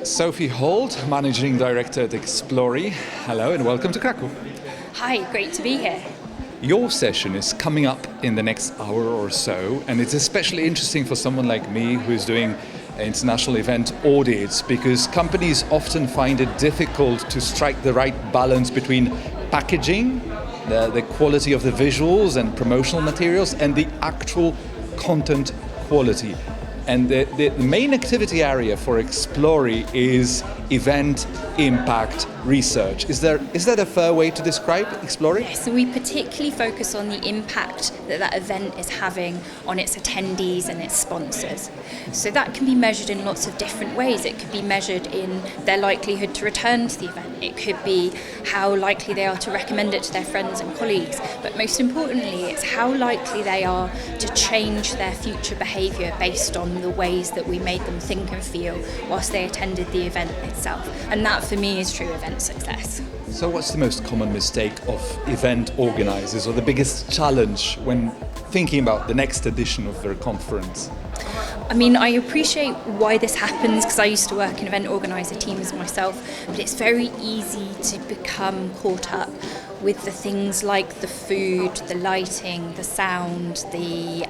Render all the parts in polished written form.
Sophie Holt, Managing Director at Explory. Hello and welcome to Krakow. Hi, great to be here. Your session is coming up in the next hour or so, and it's especially interesting for someone like me who's doing international event audits, because companies often find it difficult to strike the right balance between packaging, the quality of the visuals and promotional materials, and the actual content quality. And the main activity area for Explory is event impact research. Is that a fair way to describe Explory? Yes, so we particularly focus on the impact that event is having on its attendees and its sponsors. So that can be measured in lots of different ways. It could be measured in their likelihood to return to the event. It could be how likely they are to recommend it to their friends and colleagues. But most importantly, it's how likely they are to change their future behaviour based on the ways that we made them think and feel whilst they attended the event itself. And that for me is true event success. So what's the most common mistake of event organisers, or the biggest challenge when thinking about the next edition of their conference? I mean, I appreciate why this happens because I used to work in event organiser teams myself, but it's very easy to become caught up with the things like the food, the lighting, the sound, the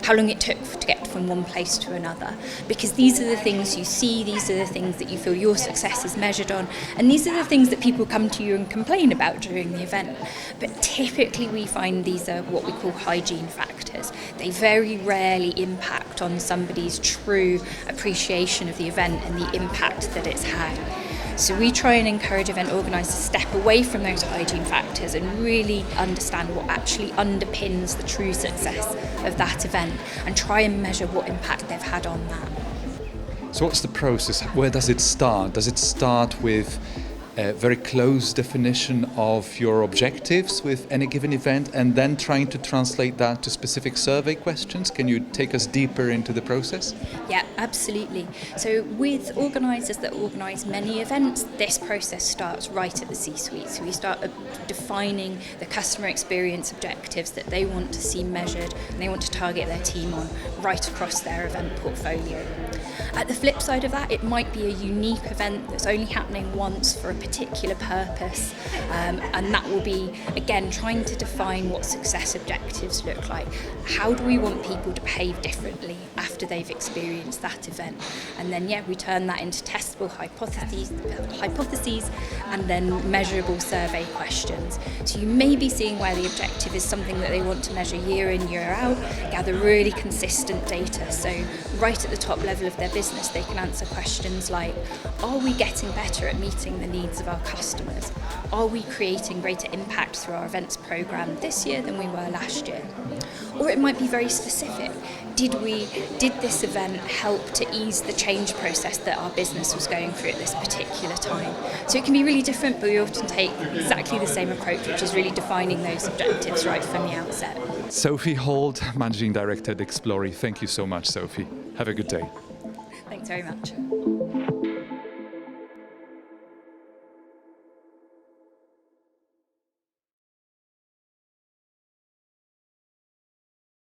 how long it took to get from one place to another. Because these are the things you see, these are the things that you feel your success is measured on, and these are the things that people come to you and complain about during the event. But typically we find these are what we call hygiene factors. They very rarely impact on somebody's true appreciation of the event and the impact that it's had. So we try and encourage event organisers to step away from those hygiene factors and really understand what actually underpins the true success of that event and try and measure what impact they've had on that. So what's the process? Where does it start? Does it start with a very close definition of your objectives with any given event and then trying to translate that to specific survey questions? Can you take us deeper into the process? Yeah, absolutely. So with organisers that organise many events, this process starts right at the C-suite. So we start defining the customer experience objectives that they want to see measured and they want to target their team on right across their event portfolio. At the flip side of that, it might be a unique event that's only happening once for a particular purpose, and that will be, again, trying to define what success objectives look like. How do we want people to behave differently after they've experienced that event? And then, we turn that into testable hypotheses and then measurable survey questions. So you may be seeing where the objective is something that they want to measure year in, year out, gather really consistent data. So right at the top level of their business, they can answer questions like, are we getting better at meeting the needs of our customers? Are we creating greater impact through our events programme this year than we were last year? Or it might be very specific. Did this event help to ease the change process that our business was going through at this particular time? So it can be really different, but we often take exactly the same approach, which is really defining those objectives right from the outset. Sophie Holt, Managing Director at Explory. Thank you so much, Sophie. Have a good day. Thanks very much.